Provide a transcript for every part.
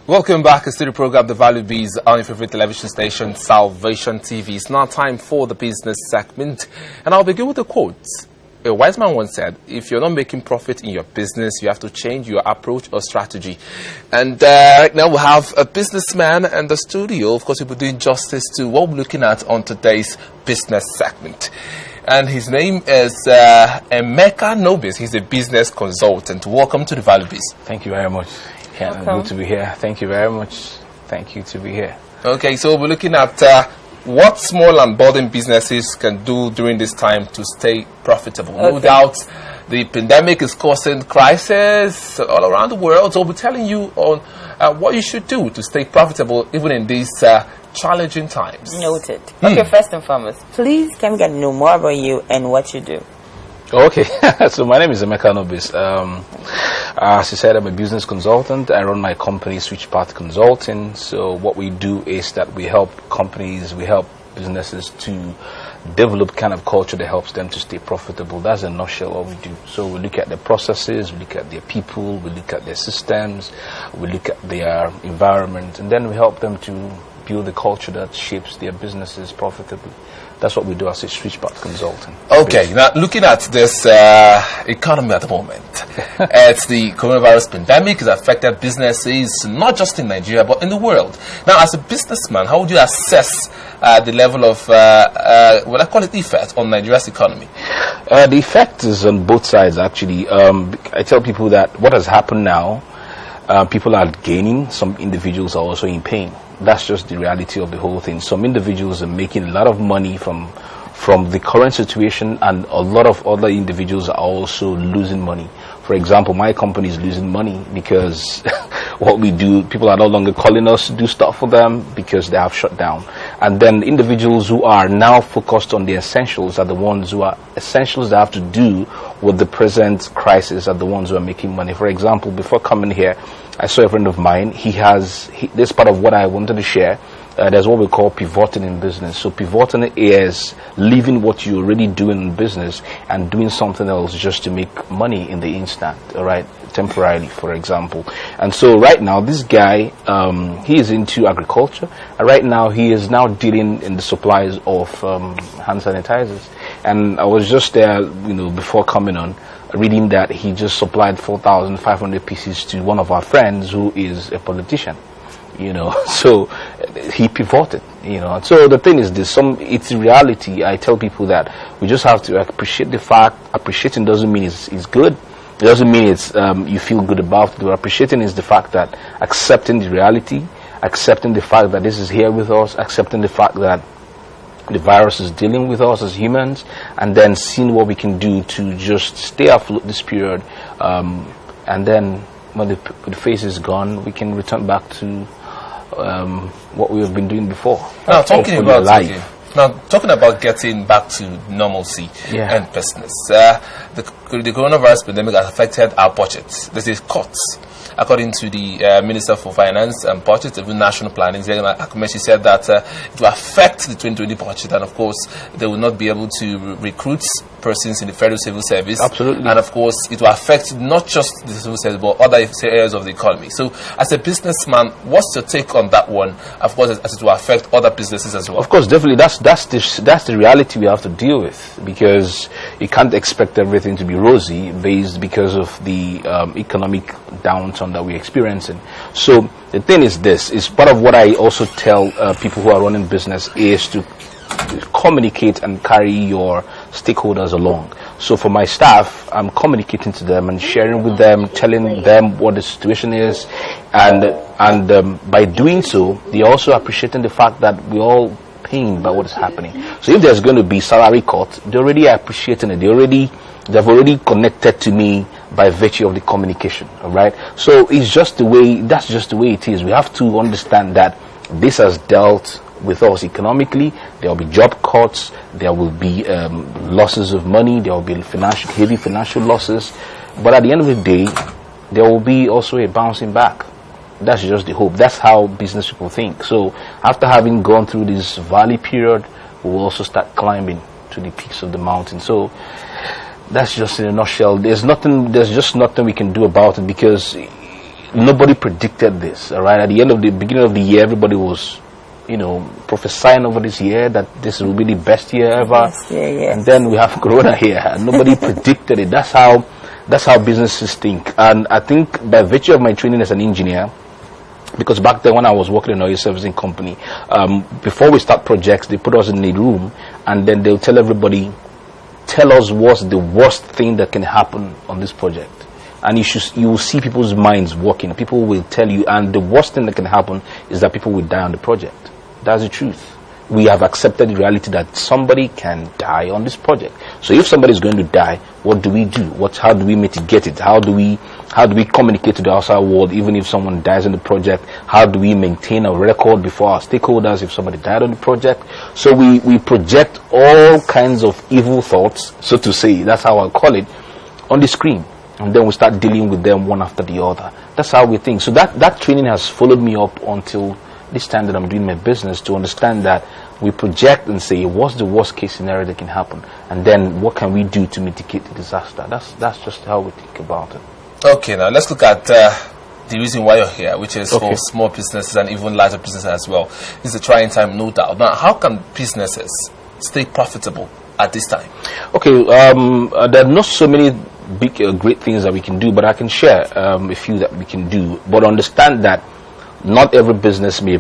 Welcome back to the program, The Value Bees, on your favorite television station, Salvation TV. It's now time for the business segment, and I'll begin with a quote. A wise man once said, if you're not making profit in your business, you have to change your approach or strategy. And right now we have a businessman in the studio. Of course, we'll be doing justice to what we're looking at on today's business segment. And his name is Emeka Nobis. He's a business consultant. Welcome to the Value Bees. Thank you very much. Yeah, good to be here. Thank you very much. Thank you to be here. Okay, so we're looking at what small and budding businesses can do during this time to stay profitable. Okay. No doubt the pandemic is causing crisis all around the world, so we'll be telling you on what you should do to stay profitable even in these challenging times. Noted. Okay, first and foremost, please can we get to know more about you and what you do? Okay, so my name is Emeka Nobis. As you said, I'm a business consultant. I run my company, Switchpath Consulting. So what we do is that we help companies, we help businesses to develop kind of culture that helps them to stay profitable. That's in a nutshell what we do. So we look at their processes, we look at their people, we look at their systems, we look at their environment, and then we help them to build the culture that shapes their businesses profitably. That's what we do as a Switchpath Consulting. Okay, now looking at this economy at the moment, it's the coronavirus pandemic has affected businesses not just in Nigeria but in the world. Now, as a businessman, how would you assess the level of what I call it effect on Nigeria's economy? The effect is on both sides, actually. I tell people that what has happened now, people are gaining, some individuals are also in pain. That's just the reality of the whole thing. Some individuals are making a lot of money from the current situation, and a lot of other individuals are also losing money. For example, my company is losing money because what we do, people are no longer calling us to do stuff for them because they have shut down. And then individuals who are now focused on the essentials are the ones who are essentials that have to do with the present crisis are the ones who are making money. For example, before coming here, I saw a friend of mine. This part of what I wanted to share. There's what we call pivoting in business. So pivoting is leaving what you're already doing in business and doing something else just to make money in the instant, all right, temporarily, for example. And so right now, this guy, he is into agriculture. And right now, he is now dealing in the supplies of hand sanitizers. And I was just there, before coming on, reading that he just supplied 4,500 pieces to one of our friends who is a politician. So he pivoted, So the thing is this, it's a reality. I tell people that we just have to appreciate the fact. Appreciating doesn't mean it's good. It doesn't mean it's you feel good about it. But appreciating is the fact that accepting the reality, accepting the fact that this is here with us, accepting the fact that the virus is dealing with us as humans, and then seeing what we can do to just stay afloat this period, and then when the face is gone, we can return back to what we have been doing before. Now, talking about getting back to normalcy and business, the coronavirus pandemic has affected our budgets. This is cuts. According to the Minister for Finance and Budget, even National Planning, she said that it will affect the 2020 budget, and of course, they will not be able to recruit persons in the federal civil service. Absolutely. And of course, it will affect not just the civil service, but other areas of the economy. So, as a businessman, what's your take on that one? Of course, as it will affect other businesses as well. Of course, definitely. That's the reality we have to deal with, because you can't expect everything to be rosy because of the economic downturn that we're experiencing. So the thing is this, is part of what I also tell people who are running business is to communicate and carry your stakeholders along. So for my staff, I'm communicating to them and sharing with them, telling them what the situation is, and by doing so, they're also appreciating the fact that we're all pained by what is happening. So if there's going to be salary cut, they're already appreciating it. They've already connected to me by virtue of the communication. All right. So it's just the way. That's just the way it is. We have to understand that this has dealt with us economically. There will be job cuts. There will be losses of money. There will be heavy financial losses. But at the end of the day, there will be also a bouncing back. That's just the hope. That's how business people think. So after having gone through this valley period, we will also start climbing to the peaks of the mountain. So that's just in a nutshell. There's just nothing we can do about it, because nobody predicted this. All right, at the beginning of the year, everybody was, prophesying over this year that this will be the best year ever. Yes, yes. And then we have Corona here. Nobody predicted it. That's how businesses think. And I think by virtue of my training as an engineer, because back then when I was working in an oil servicing company, before we start projects, they put us in a room and then they'll tell everybody, tell us what's the worst thing that can happen on this project. And you will see people's minds working. People will tell you, and the worst thing that can happen is that people will die on the project. That's the truth. We have accepted the reality that somebody can die on this project. So if somebody is going to die, what do we do? How do we mitigate it? How do we communicate to the outside world even if someone dies on the project? How do we maintain a record before our stakeholders if somebody died on the project? So we project all kinds of evil thoughts, so to say, that's how I call it, on the screen. And then we start dealing with them one after the other. That's how we think. So that training has followed me up until this time that I'm doing my business, to understand that we project and say, what's the worst case scenario that can happen? And then what can we do to mitigate the disaster? That's just how we think about it. Okay, now let's look at the reason why you're here, which is for small businesses and even larger businesses as well. It's a trying time, no doubt. Now, how can businesses stay profitable at this time? Okay, there are not so many big, great things that we can do, but I can share a few that we can do. But understand that not every business may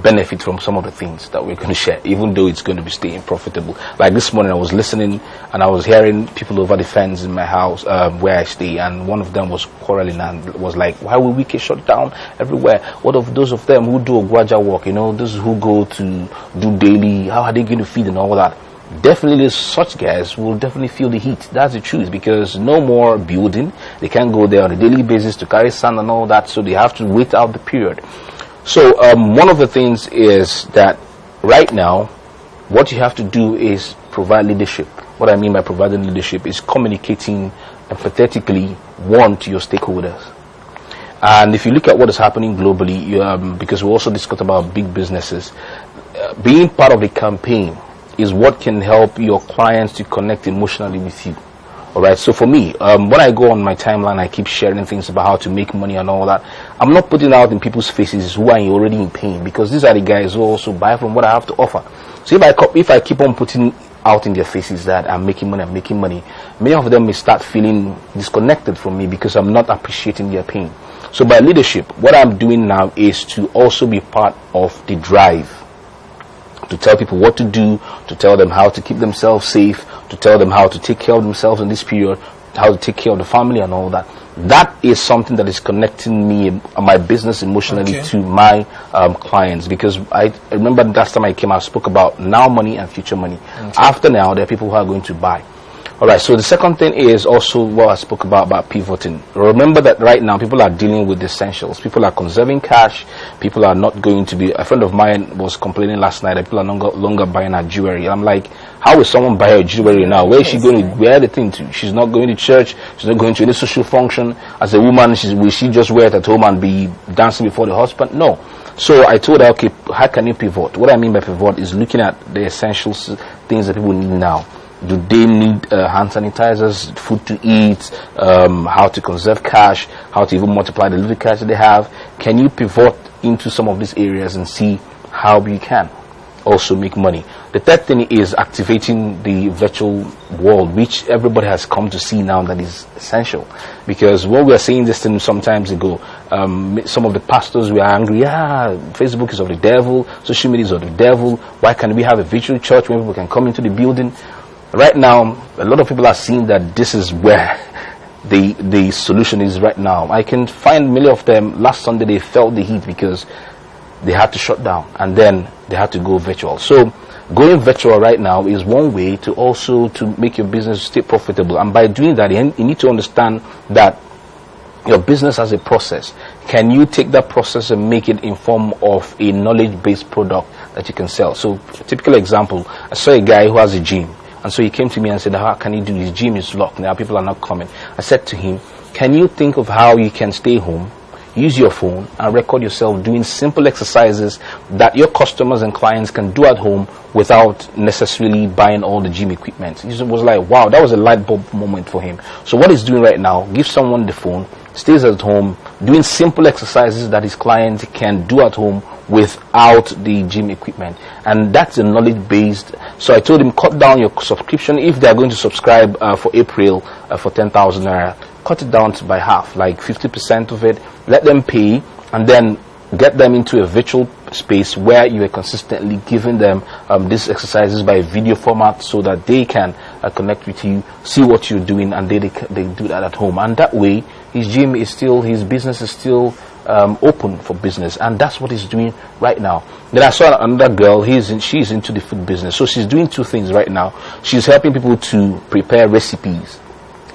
benefit from some of the things that we're going to share, even though it's going to be staying profitable. Like this morning, I was listening and I was hearing people over the fence in my house where I stay, and one of them was quarreling and was like, "Why will we get shut down everywhere? What of those of them who do Ogwaja work? Those who go to do daily? How are they going to feed and all that?" Definitely such guys will definitely feel the heat. That's the truth, because no more building. They can't go there on a daily basis to carry sand and all that, so they have to wait out the period. So one of the things is that right now what you have to do is provide leadership. What I mean by providing leadership is communicating empathetically, to your stakeholders. And if you look at what is happening globally, because we also discussed about big businesses, being part of the campaign is what can help your clients to connect emotionally with you. Alright, so for me, when I go on my timeline, I keep sharing things about how to make money and all that. I'm not putting out in people's faces who are already in pain, because these are the guys who also buy from what I have to offer. So if I keep on putting out in their faces that I'm making money, many of them may start feeling disconnected from me because I'm not appreciating their pain. So by leadership, what I'm doing now is to also be part of the drive, to tell people what to do, to tell them how to keep themselves safe, to tell them how to take care of themselves in this period, how to take care of the family and all that. That is something that is connecting me, my business emotionally, to my clients. Because I remember last time I came, I spoke about now money and future money. After now, there are people who are going to buy. Alright, so the second thing is also what I spoke about pivoting. Remember that right now people are dealing with essentials. People are conserving cash. People are not going to be... A friend of mine was complaining last night that people are no longer buying her jewelry. I'm like, how will someone buy her jewelry now? Where is she going to wear the thing to? She's not going to church. She's not going to any social function. As a woman, will she just wear it at home and be dancing before the husband? No. So I told her, okay, how can you pivot? What I mean by pivot is looking at the essentials, things that people need now. Do they need hand sanitizers, food to eat, how to conserve cash, how to even multiply the little cash that they have? Can you pivot into some of these areas and see how you can also make money? The third thing is activating the virtual world, which everybody has come to see now that is essential. Because when we are saying this thing some times ago, some of the pastors were angry, Facebook is of the devil, social media is of the devil, why can't we have a virtual church where people can come into the building? Right now, a lot of people are seeing that this is where the solution is right now. I can find many of them, last Sunday they felt the heat because they had to shut down and then they had to go virtual. So going virtual right now is one way to also to make your business stay profitable. And by doing that, you need to understand that your business has a process. Can you take that process and make it in form of a knowledge-based product that you can sell? So a typical example, I saw a guy who has a gym. And so he came to me and said, how can you do this? Gym is locked now, people are not coming. I said to him, can you think of how you can stay home, use your phone and record yourself doing simple exercises that your customers and clients can do at home without necessarily buying all the gym equipment? He was like, wow, that was a light bulb moment for him. So what he's doing right now, give someone the phone, stays at home doing simple exercises that his clients can do at home without the gym equipment. And that's a knowledge based. So I told him, cut down your subscription. If they are going to subscribe for April for 10,000 naira, cut it down by half, like 50% of it. Let them pay, and then get them into a virtual space where you are consistently giving them these exercises by video format, so that they can connect with you, see what you're doing, and they do that at home. And that way his gym is still, his business is still open for business, and that's what he's doing right now. Then I saw another girl, she's into the food business, so she's doing two things right now. She's helping people to prepare recipes,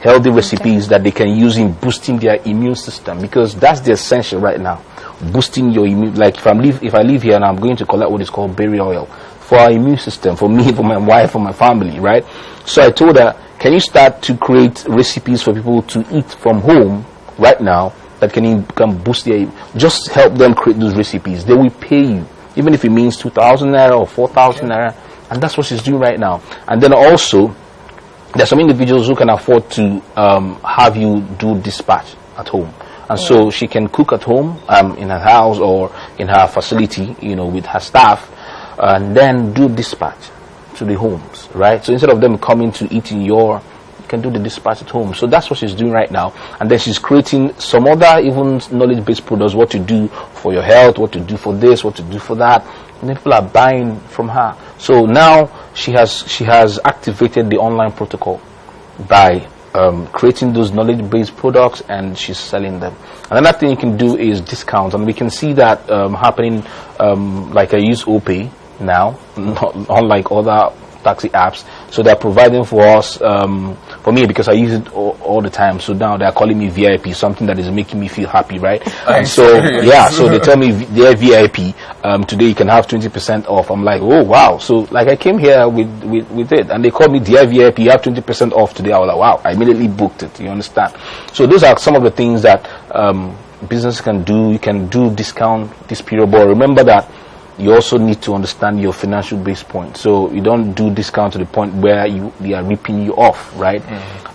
healthy recipes that they can use in boosting their immune system, because that's the essential right now. Boosting your immune, like if I live here and I'm going to collect what is called berry oil for our immune system, for me, for my wife, for my family, right? So I told her, can you start to create recipes for people to eat from home right now that can boost their, just help them create those recipes. They will pay you, even if it means 2,000 naira or 4,000 naira, and that's what she's doing right now. And then also, there's some individuals who can afford to have you do dispatch at home. And so she can cook at home, in her house or in her facility, with her staff, and then do dispatch to the homes, right? So instead of them coming to eat you can do the dispatch at home. So that's what she's doing right now. And then she's creating some other even knowledge-based products, what to do for your health, what to do for this, what to do for that. And then people are buying from her. So now she has activated the online protocol by creating those knowledge-based products, and she's selling them. Another thing you can do is discounts, and we can see that happening. Like I use OPay now, not unlike other taxi apps. So they're providing for us, for me, because I use it all the time. So now they're calling me VIP, something that is making me feel happy, right? And so yeah, so they tell me they're VIP. Today you can have 20% off. I'm like, oh wow! So like I came here with it, and they called me dear VIP. You have 20% off today. I was like, wow! I immediately booked it. You understand? So those are some of the things that business can do. You can do discount this period, but remember that you also need to understand your financial base point. So you don't do discount to the point where they are ripping you off, right?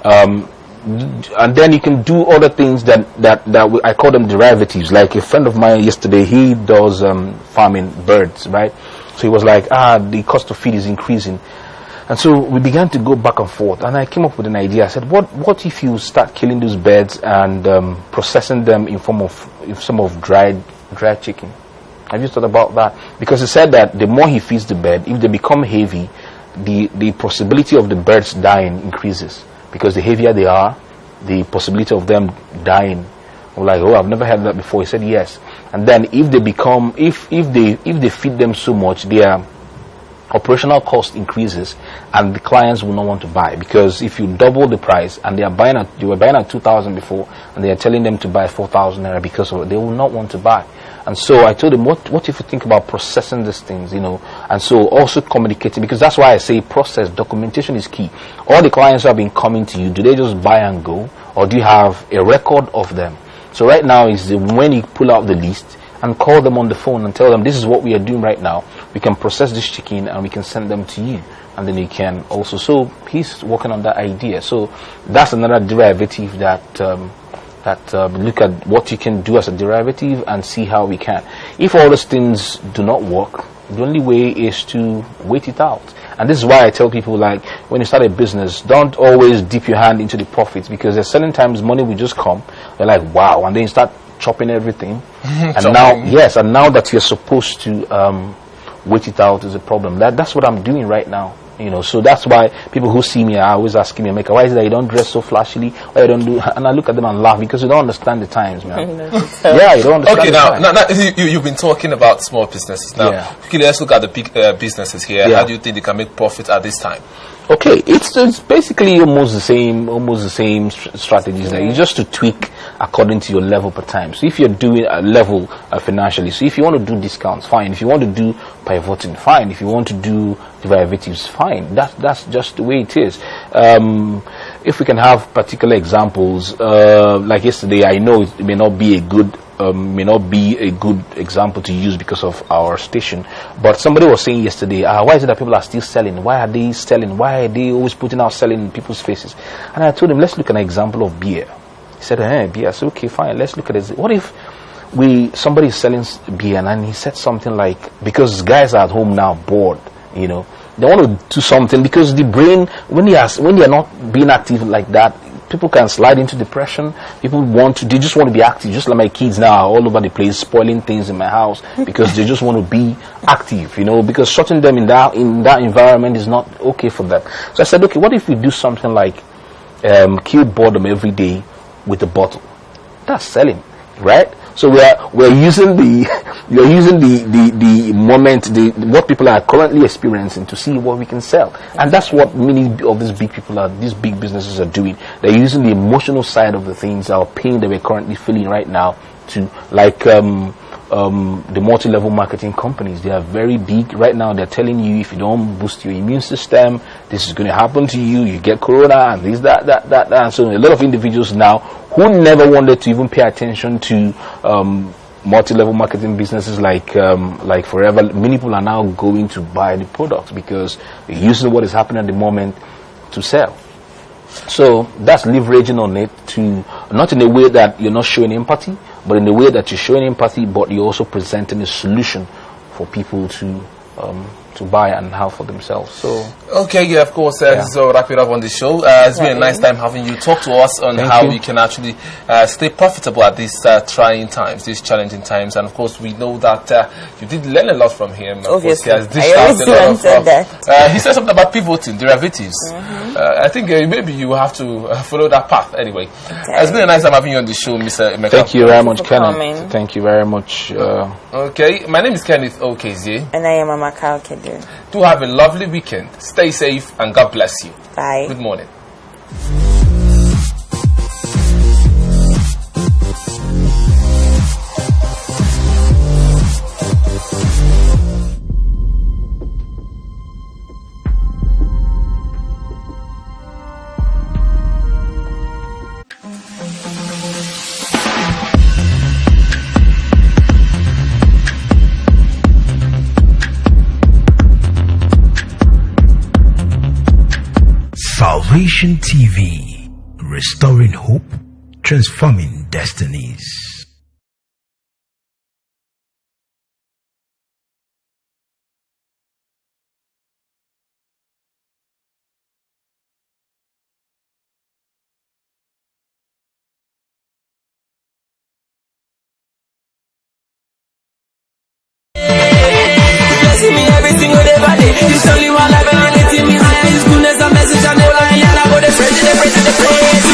And then you can do other things that I call them derivatives. Like a friend of mine yesterday, he does farming birds, right? So he was like, the cost of feed is increasing. And so we began to go back and forth, and I came up with an idea. I said, what if you start killing those birds and processing them in some of dried chicken? Have you thought about that? Because he said that the more he feeds the bird, if they become heavy, the possibility of the birds dying increases, because the heavier they are, the possibility of them dying. I'm like, oh, I've never heard that before. He said yes. And then if they become, if they feed them so much, their operational cost increases, and the clients will not want to buy, because if you double the price and they were buying at 2,000 before, and they are telling them to buy 4,000 naira because of it, they will not want to buy. And so I told him, what if you think about processing these things, and so also communicating, because that's why I say process, documentation is key. All the clients who have been coming to you, do they just buy and go, or do you have a record of them? So right now is when you pull out the list and call them on the phone and tell them, this is what we are doing right now. We can process this chicken and we can send them to you. And then you can also, so he's working on that idea. So that's another derivative that look at what you can do as a derivative and see how we can. If all those things do not work, the only way is to wait it out. And this is why I tell people, like, when you start a business, don't always dip your hand into the profits, because there's certain times money will just come. You're like, wow, and then you start chopping everything. And now that you're supposed to wait it out is a problem. That's what I'm doing right now. So that's why people who see me are always asking me, Mecca, why is it that you don't dress so flashily? Why you don't do? And I look at them and laugh, because you don't understand the times, man. Yeah, you don't understand. Okay, now you've been talking about small businesses. Now, let's look at the big businesses here. How do you think they can make profit at this time? Okay, it's basically almost the same strategies. That you just to tweak according to your level per time. So if you're doing a level financially, so if you want to do discounts, fine. If you want to do pivoting, fine. If you want to do derivatives, fine. That's just the way it is. If we can have particular examples, like yesterday, I know it may not be a good example to use because of our station, but somebody was saying yesterday, why is it that people are still selling? Why are they selling? Why are they always putting out selling in people's faces? And I told him, let's look at an example of beer. He said, beer. I said, okay, fine, let's look at it. What if somebody is selling beer and he said something like, because guys are at home now bored, you know, they want to do something, because the brain, when they are not being active like that, people can slide into depression. They just want to be active, just like my kids now are all over the place spoiling things in my house because they just want to be active, you know, because shutting them in that environment is not okay for them. So I said, okay, what if we do something like kill boredom every day with a bottle? That's selling, right? So we're using the moment, what people are currently experiencing to see what we can sell, and that's what many of these big businesses are doing. They're using the emotional side of the things, our pain that we're currently feeling right now, to the multi-level marketing companies. They are very big right now. They're telling you, if you don't boost your immune system, this is going to happen to you. You get corona and this, that. And so a lot of individuals now who never wanted to even pay attention to multi-level marketing businesses like Forever, many people are now going to buy the products because they're using what is happening at the moment to sell. So that's leveraging on it, to not in a way that you're not showing empathy, but in a way that you're showing empathy, but you're also presenting a solution for people to buy and have for themselves. So okay, yeah, of course. So wrap it up on the show. It's been a nice time having you talk to us on how we can actually stay profitable at these trying times, these challenging times. And of course, we know that you did learn a lot from him. Obviously, he he said something about pivoting, derivatives. I think maybe you have to follow that path anyway. It's been a nice time having you on the show, Mr. Emeka. Thank you very much, Kenneth. Thank you very much. Okay, my name is Kenneth Okezie. And I am Amaka Okezie. Do have a lovely weekend. Stay safe and God bless you. Bye. Good morning. Salvation TV, restoring hope, transforming destinies. Blessing me every single day by day. It's only one life and I'm lifting me higher. His goodness and message and never lying. And I go the praise, the praise, the praise.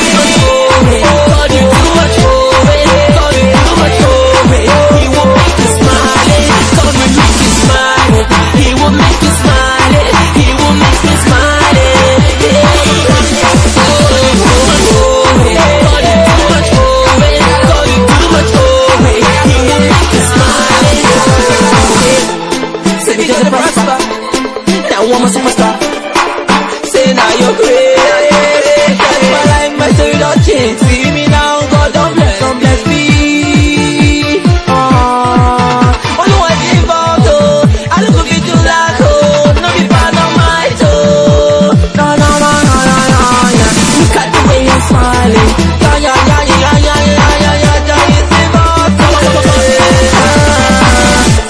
God, you too much over. God, you too much over. He will make you smile. God will make you smile. He will make you smile. He will make you smile. God, you too much over. God, you too much over. God, you too much over. He will make you smile. Say me just a prosper. Now I'm a superstar. Say now you're great. That's my life, my story don't change. See me now, God don't bless me. Only one thing about oh, I look at you like oh, no be part of my toe. No, yeah. Look at the way you're smiling. Yeah.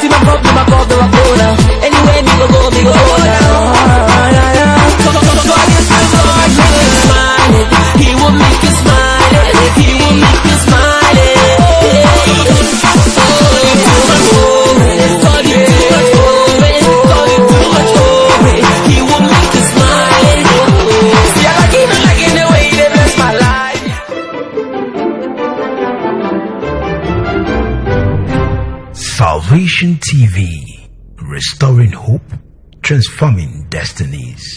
See my problem, I go now. Anyway, me go now. God is my God, make you smile. He will make you smile. He will make you smile. God, you too much over. God, you too much over. He will make you smile. See, I like it the way they bless my life. Salvation TV, restoring hope, transforming destinies.